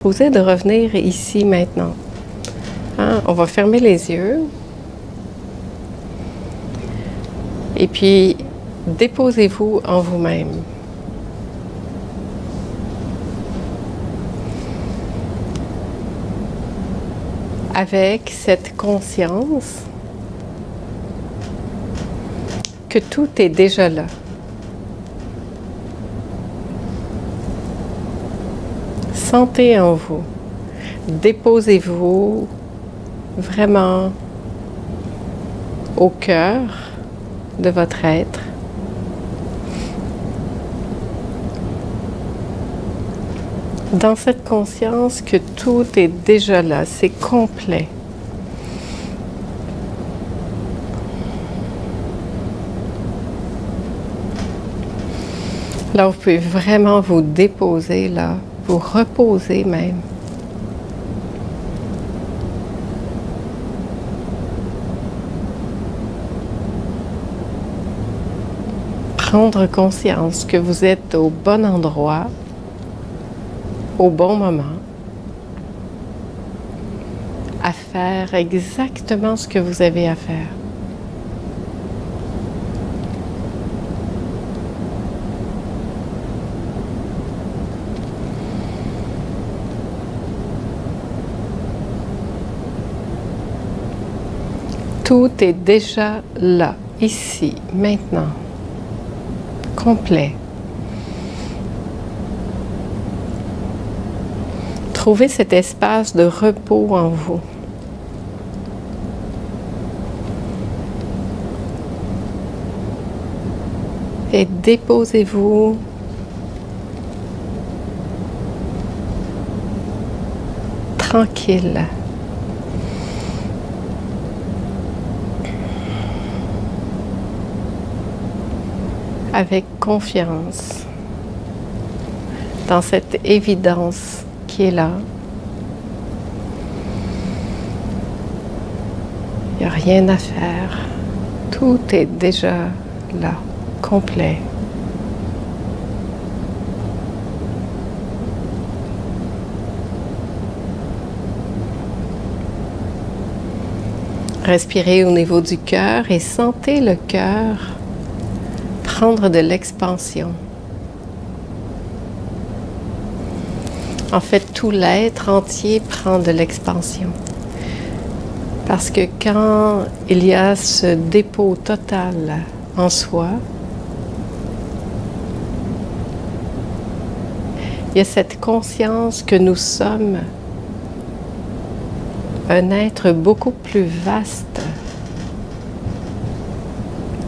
Posez de revenir ici maintenant. Hein? On va fermer les yeux. Et puis, déposez-vous en vous-même. Avec cette conscience que tout est déjà là. Sentez en vous. Déposez-vous vraiment au cœur de votre être. Dans cette conscience que tout est déjà là, c'est complet. Là, vous pouvez vraiment vous déposer là, vous reposer même. Prendre conscience que vous êtes au bon endroit, au bon moment, à faire exactement ce que vous avez à faire. Tout est déjà là, ici, maintenant, complet. Trouvez cet espace de repos en vous. Et déposez-vous tranquille. Avec confiance dans cette évidence qui est là. Il n'y a rien à faire. Tout est déjà là, complet. Respirez au niveau du cœur et sentez le cœur prendre de l'expansion. En fait, tout l'être entier prend de l'expansion. Parce que quand il y a ce dépôt total en soi, il y a cette conscience que nous sommes un être beaucoup plus vaste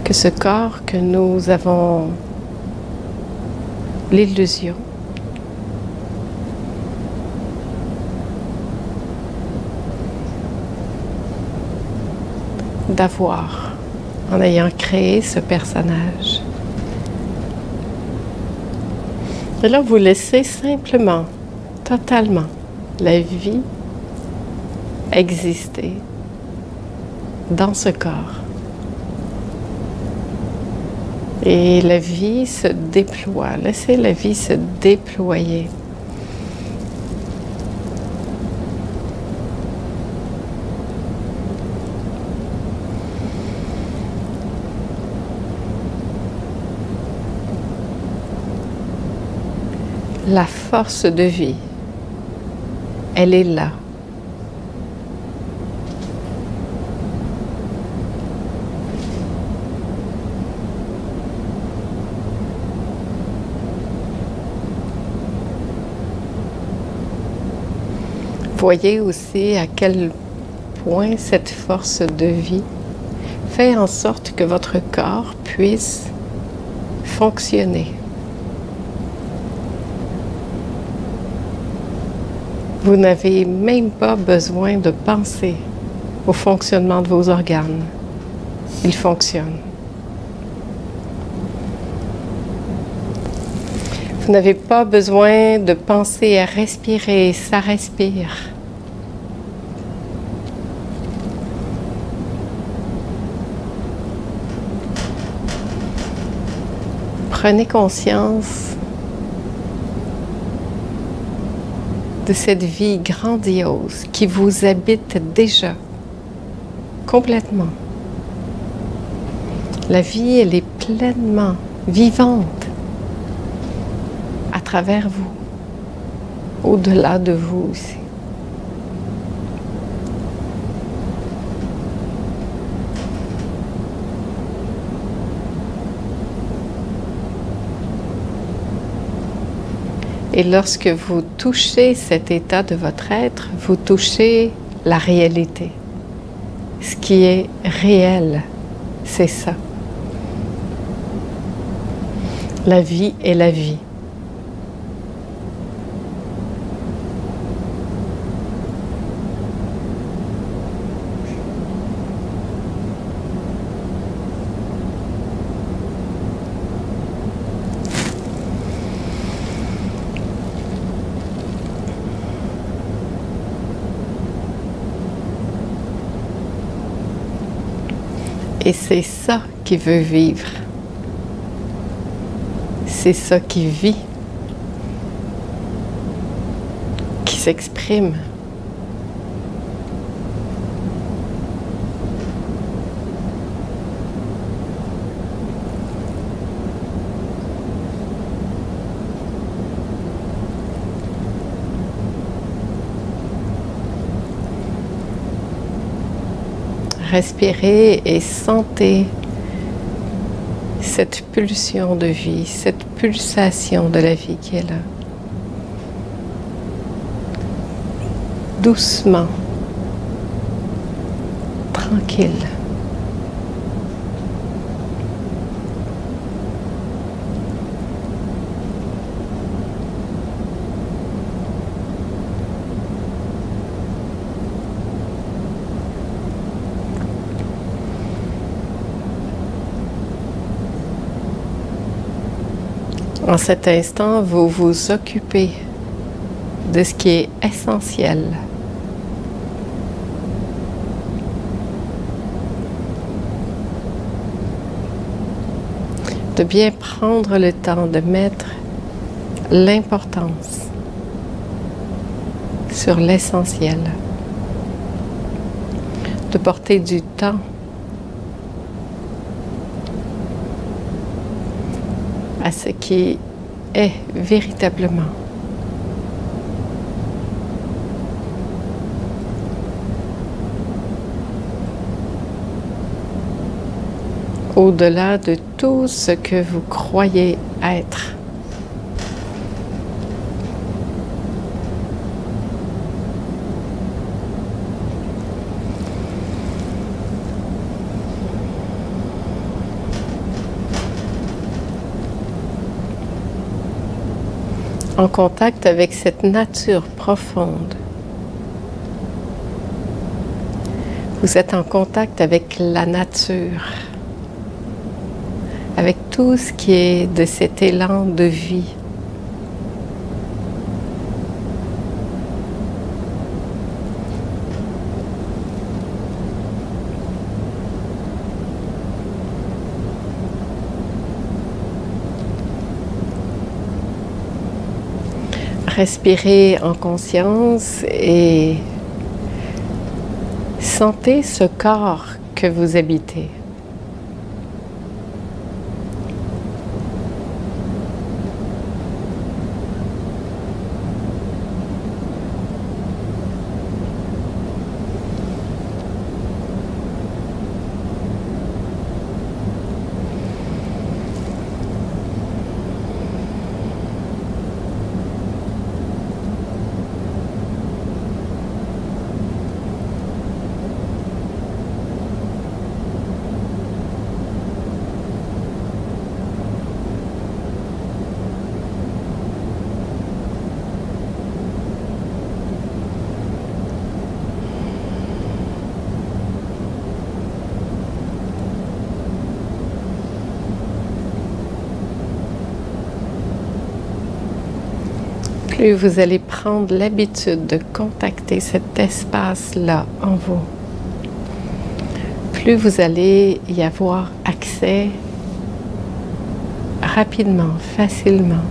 que ce corps que nous avons l'illusion d'avoir en ayant créé ce personnage. Et là, vous laissez simplement, totalement, la vie exister dans ce corps. Et la vie se déploie. Laissez la vie se déployer. La force de vie, elle est là. Voyez aussi à quel point cette force de vie fait en sorte que votre corps puisse fonctionner. Vous n'avez même pas besoin de penser au fonctionnement de vos organes. Ils fonctionnent. Vous n'avez pas besoin de penser à respirer, ça respire. Prenez conscience de cette vie grandiose qui vous habite déjà complètement. La vie, elle est pleinement vivante à travers vous, au-delà de vous aussi. Et lorsque vous touchez cet état de votre être, vous touchez la réalité. Ce qui est réel, c'est ça. La vie est la vie. Et c'est ça qui veut vivre. C'est ça qui vit, qui s'exprime. Respirez et sentez cette pulsion de vie, cette pulsation de la vie qui est là. Doucement, tranquille. En cet instant, vous vous occupez de ce qui est essentiel. De bien prendre le temps de mettre l'importance sur l'essentiel. De porter du temps à ce qui est véritablement. Au-delà de tout ce que vous croyez être. En contact avec cette nature profonde. Vous êtes en contact avec la nature, avec tout ce qui est de cet élan de vie. Respirez en conscience et sentez ce corps que vous habitez. Plus vous allez prendre l'habitude de contacter cet espace-là en vous, plus vous allez y avoir accès rapidement, facilement.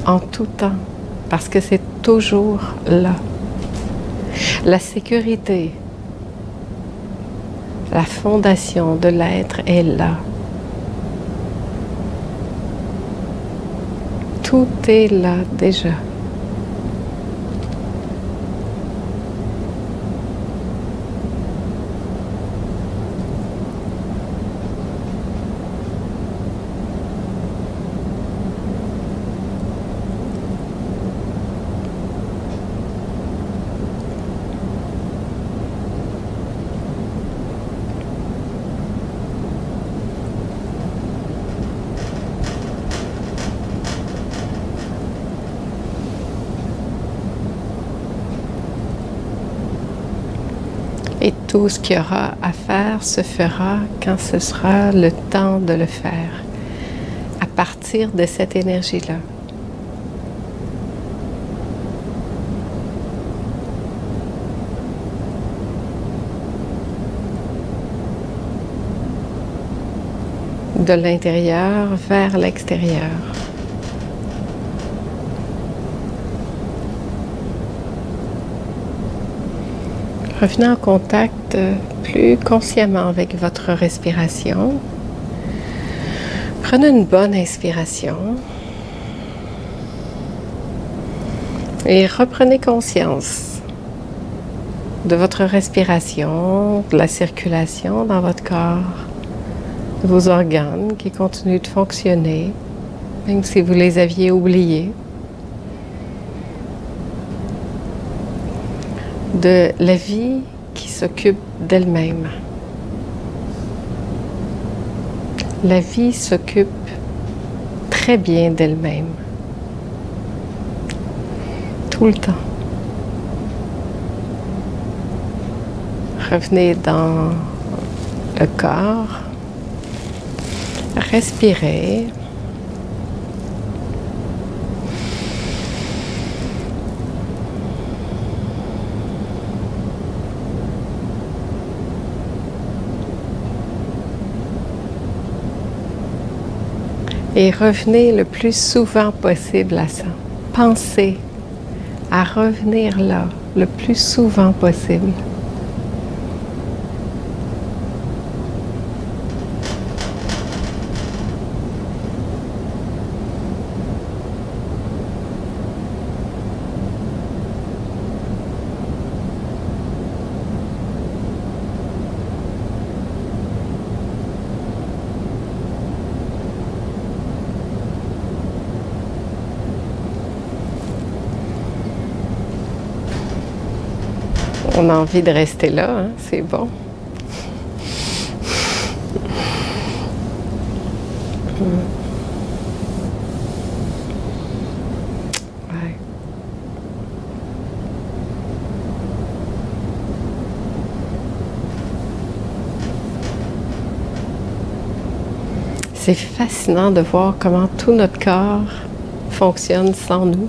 en tout temps, parce que c'est toujours là. La sécurité, la fondation de l'être est là. Tout est là déjà. Et tout ce qu'il y aura à faire se fera quand ce sera le temps de le faire, à partir de cette énergie-là. De l'intérieur vers l'extérieur. Revenez en contact plus consciemment avec votre respiration. Prenez une bonne inspiration et reprenez conscience de votre respiration, de la circulation dans votre corps, de vos organes qui continuent de fonctionner, même si vous les aviez oubliés. De la vie qui s'occupe d'elle-même. La vie s'occupe très bien d'elle-même. Tout le temps. Revenez dans le corps. Respirez. Et revenez le plus souvent possible à ça. Pensez à revenir là le plus souvent possible. On a envie de rester là, hein? C'est bon. Ouais. C'est fascinant de voir comment tout notre corps fonctionne sans nous.